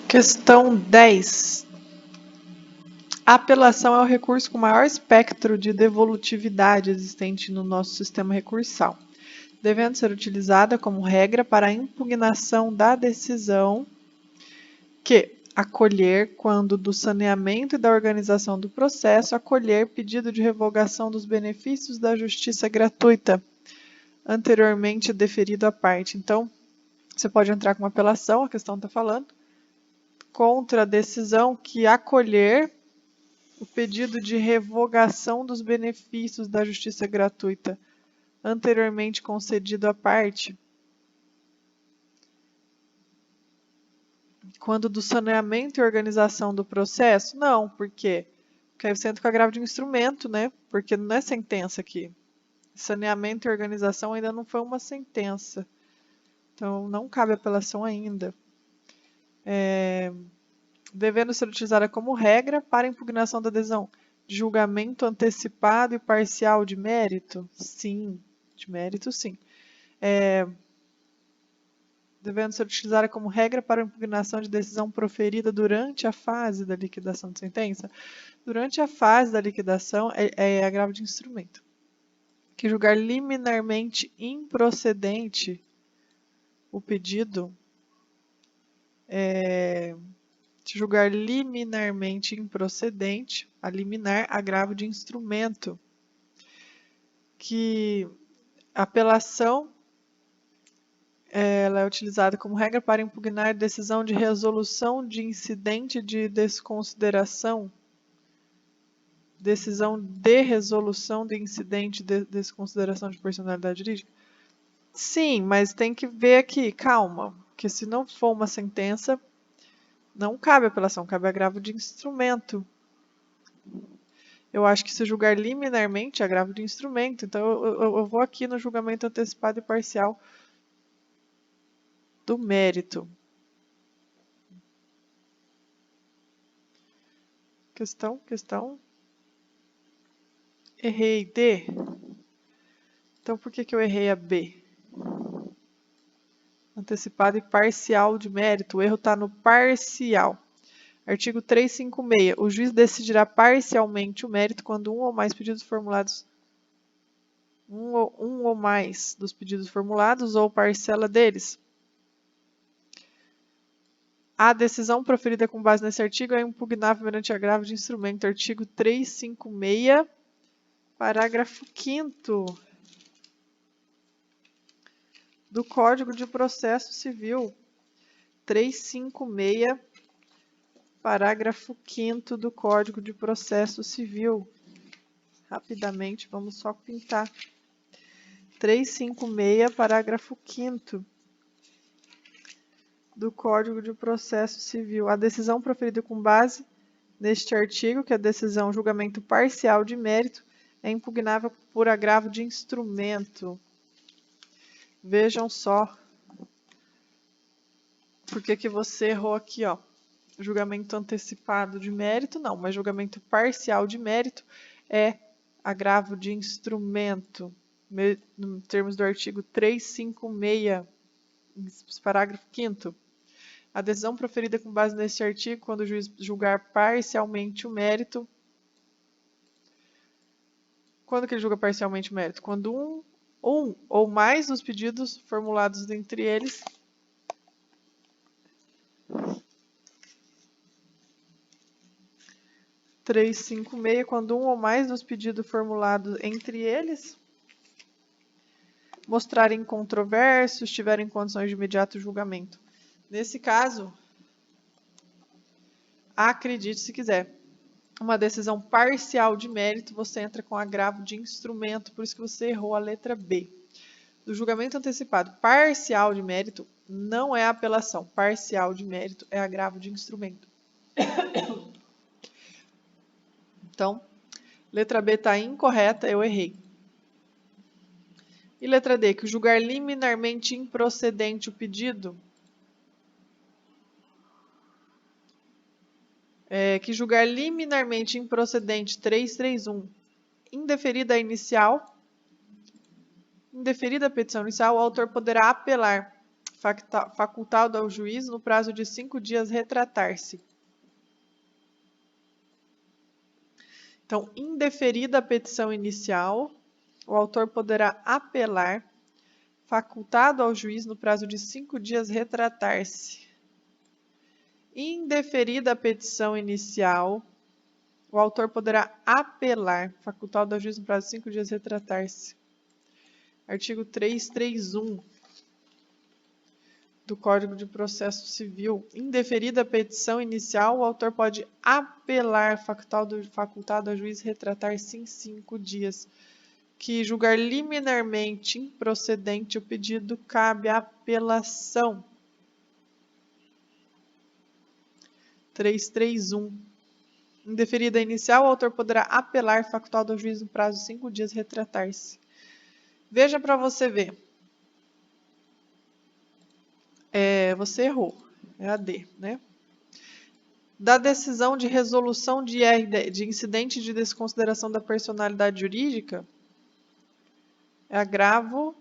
Questão 10. A apelação é o recurso com maior espectro de devolutividade existente no nosso sistema recursal, devendo ser utilizada como regra para a impugnação da decisão que acolher, quando do saneamento e da organização do processo, acolher pedido de revogação dos benefícios da justiça gratuita, anteriormente deferido à parte. Então, você pode entrar com uma apelação, a questão está falando, contra a decisão que acolher o pedido de revogação dos benefícios da justiça gratuita anteriormente concedido à parte, quando do saneamento e organização do processo? Não, por quê? Porque aí você entra com agravo de instrumento, né? Porque não é sentença aqui. Saneamento e organização ainda não foi uma sentença. Então, não cabe apelação ainda. Devendo ser utilizada como regra para impugnação da decisão de julgamento antecipado e parcial de mérito? Sim, de mérito sim. Devendo ser utilizada como regra para impugnação de decisão proferida durante a fase da liquidação de sentença? Durante a fase da liquidação é agravo de instrumento. Que julgar liminarmente improcedente o pedido julgar liminarmente improcedente, a liminar, agravo de instrumento. Que a apelação ela é utilizada como regra para impugnar decisão de resolução de incidente de desconsideração, decisão de resolução de incidente de desconsideração de personalidade jurídica. Sim, mas tem que ver aqui, calma, que se não for uma sentença, não cabe apelação, cabe agravo de instrumento. Eu acho que se julgar liminarmente, agravo de instrumento. Então, eu vou aqui no julgamento antecipado e parcial do mérito. Questão. Errei D. Então, por que eu errei a B? Antecipado e parcial de mérito. O erro está no parcial. Artigo 356. O juiz decidirá parcialmente o mérito quando um ou mais pedidos formulados dos pedidos formulados ou parcela deles. A decisão proferida com base nesse artigo é impugnável mediante agravo de instrumento. Artigo 356, parágrafo 5º do Código de Processo Civil. 356, parágrafo 5º do Código de Processo Civil. Rapidamente, vamos só pintar. 356, parágrafo 5º do Código de Processo Civil. A decisão proferida com base neste artigo, que é a decisão julgamento parcial de mérito, é impugnável por agravo de instrumento. Vejam só por que você errou aqui, ó. Julgamento antecipado de mérito, não, mas julgamento parcial de mérito é agravo de instrumento, no termos do artigo 356, parágrafo 5º. A decisão proferida com base neste artigo, quando o juiz julgar parcialmente o mérito. Quando que ele julga parcialmente o mérito? Quando um ou mais dos pedidos formulados entre eles quando um ou mais dos pedidos formulados entre eles mostrarem controverso, estiverem em condições de imediato julgamento. Nesse caso, acredite se quiser, uma decisão parcial de mérito, você entra com agravo de instrumento, por isso que você errou a letra B. Do julgamento antecipado parcial de mérito não é apelação, parcial de mérito é agravo de instrumento. Então, letra B está incorreta, eu errei. E letra D, que julgar liminarmente improcedente o pedido, que julgar liminarmente improcedente 331, indeferida a inicial, indeferida a petição inicial, o autor poderá apelar facultado ao juiz, no prazo de 5 dias, retratar-se. Então, indeferida a petição inicial, o autor poderá apelar, facultado ao juiz, no prazo de 5 dias, retratar-se. Indeferida a petição inicial, o autor poderá apelar, facultado ao juiz, no prazo de 5 dias, retratar-se. Artigo 331 do Código de Processo Civil. Indeferida a petição inicial, o autor pode apelar, facultado ao juiz, retratar-se em 5 dias. Que julgar liminarmente improcedente o pedido, cabe a apelação. 331. Indeferida inicial, o autor poderá apelar, facultado ao juiz, no prazo de 5 dias, retratar-se. Veja para você ver. Você errou. É a D, né? Da decisão de resolução de incidente de desconsideração da personalidade jurídica, é agravo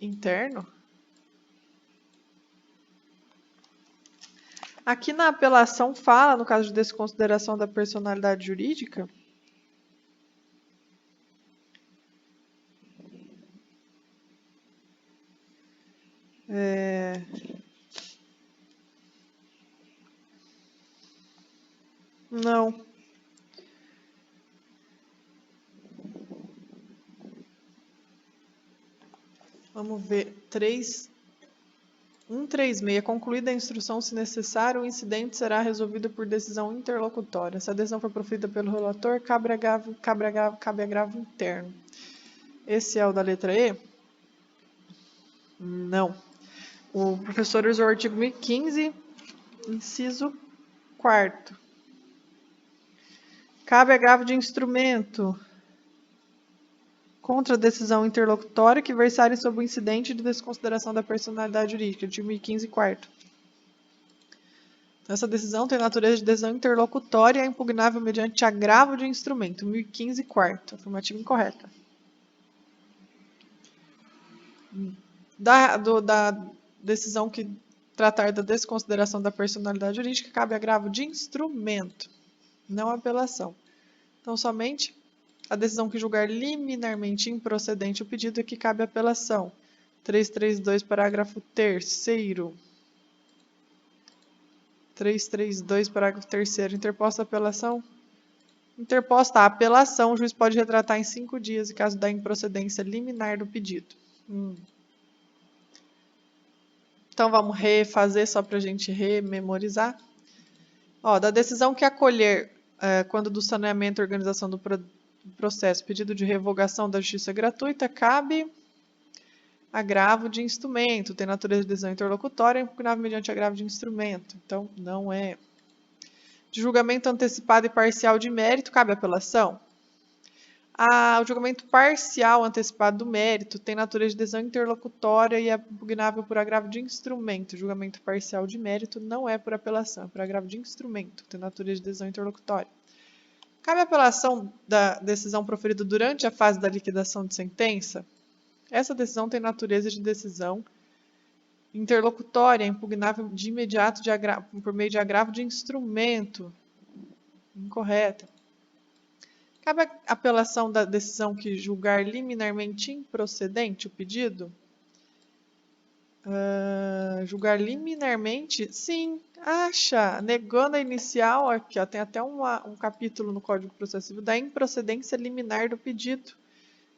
interno. Aqui na apelação fala, no caso de desconsideração da personalidade jurídica, não. Vamos ver. 136. Concluída a instrução, se necessário, o incidente será resolvido por decisão interlocutória. Se a decisão for proferida pelo relator, cabe agravo interno. Esse é o da letra E? Não. O professor usou o artigo 1015, inciso 4º. Cabe agravo de instrumento contra a decisão interlocutória que versarem sobre o incidente de desconsideração da personalidade jurídica, artigo 1015, 4º. Então, essa decisão tem natureza de decisão interlocutória e é impugnável mediante agravo de instrumento, 1015, 4º. Afirmativa incorreta. Da decisão que tratar da desconsideração da personalidade jurídica, cabe agravo de instrumento, não apelação. Então, somente a decisão que julgar liminarmente improcedente o pedido é que cabe apelação. 332, parágrafo 3º. 332, parágrafo 3º. Interposta a apelação? Interposta a apelação, o juiz pode retratar em 5 dias, em caso da improcedência liminar do pedido. Então, vamos refazer só para a gente rememorizar. Da decisão que acolher, quando do saneamento e organização do processo, pedido de revogação da justiça gratuita, cabe agravo de instrumento. Tem natureza de decisão interlocutória, impugnável mediante agravo de instrumento. Então, não é. De julgamento antecipado e parcial de mérito, cabe apelação. O julgamento parcial antecipado do mérito tem natureza de decisão interlocutória e é impugnável por agravo de instrumento. O julgamento parcial de mérito não é por apelação, é por agravo de instrumento, tem natureza de decisão interlocutória. Cabe apelação da decisão proferida durante a fase da liquidação de sentença? Essa decisão tem natureza de decisão interlocutória, impugnável de imediato por meio de agravo de instrumento. Incorreta. Cabe apelação da decisão que julgar liminarmente improcedente o pedido? Julgar liminarmente? Sim. Negando a inicial, aqui tem até um capítulo no Código de Processo Civil da improcedência liminar do pedido,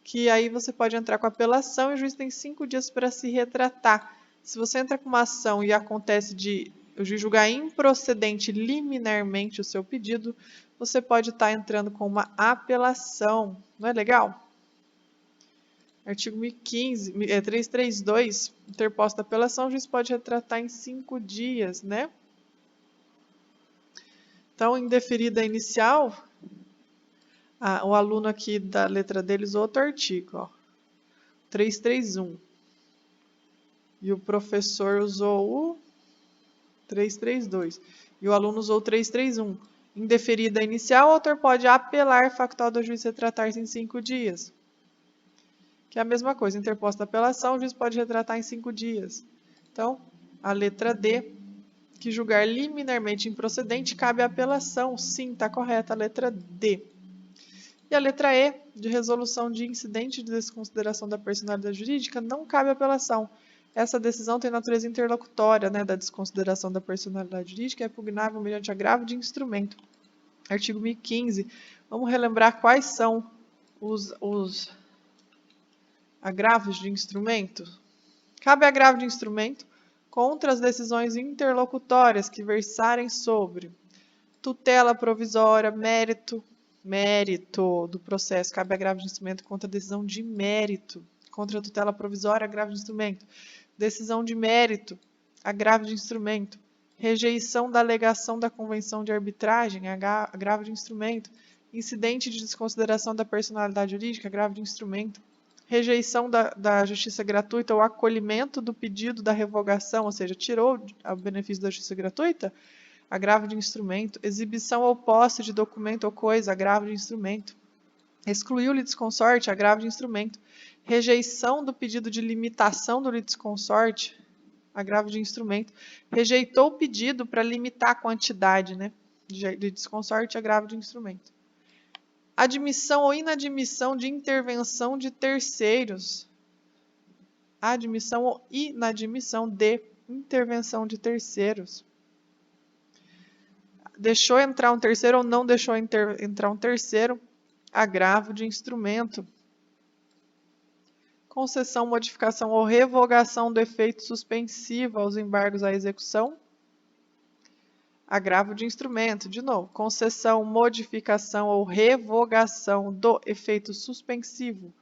que aí você pode entrar com apelação e o juiz tem 5 dias para se retratar. Se você entra com uma ação e acontece de o juiz julgar improcedente liminarmente o seu pedido, você pode estar entrando com uma apelação. Não é legal? Artigo 1015, 332, interposta apelação, o juiz pode retratar em 5 dias, né? Então, indeferida inicial, o aluno aqui da letra dele usou outro artigo, 331. E o professor usou o 332. E o aluno usou o 331. Indeferida inicial, o autor pode apelar factual do juiz retratar-se em 5 dias. Que é a mesma coisa, interposta a apelação, o juiz pode retratar em 5 dias. Então, a letra D, que julgar liminarmente improcedente, cabe a apelação. Sim, está correta a letra D. E a letra E, de resolução de incidente de desconsideração da personalidade jurídica, não cabe apelação. Essa decisão tem natureza interlocutória, né, da desconsideração da personalidade jurídica, é pugnável mediante agravo de instrumento. Artigo 1015. Vamos relembrar quais são os agravos de instrumento? Cabe agravo de instrumento contra as decisões interlocutórias que versarem sobre tutela provisória, mérito do processo. Cabe agravo de instrumento contra a decisão de mérito. Contra a tutela provisória, agravo de instrumento. Decisão de mérito, agravo de instrumento. Rejeição da alegação da convenção de arbitragem, agravo de instrumento. Incidente de desconsideração da personalidade jurídica, agravo de instrumento. Rejeição da justiça gratuita ou acolhimento do pedido da revogação, ou seja, tirou o benefício da justiça gratuita, agravo de instrumento. Exibição ou posse de documento ou coisa, agravo de instrumento. Excluiu o litisconsorte, agravo de instrumento. Rejeição do pedido de limitação do litisconsorte, agravo de instrumento. Rejeitou o pedido para limitar a quantidade, né, de litisconsorte, agravo de instrumento. Admissão ou inadmissão de intervenção de terceiros. Admissão ou inadmissão de intervenção de terceiros. Deixou entrar um terceiro ou não deixou entrar um terceiro, agravo de instrumento. Concessão, modificação ou revogação do efeito suspensivo aos embargos à execução, agravo de instrumento. De novo, concessão, modificação ou revogação do efeito suspensivo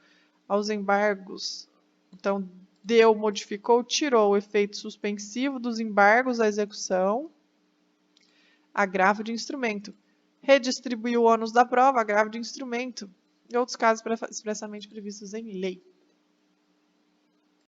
aos embargos. Então, deu, modificou, tirou o efeito suspensivo dos embargos à execução, agravo de instrumento. Redistribuiu o ônus da prova, agravo de instrumento. E outros casos expressamente previstos em lei.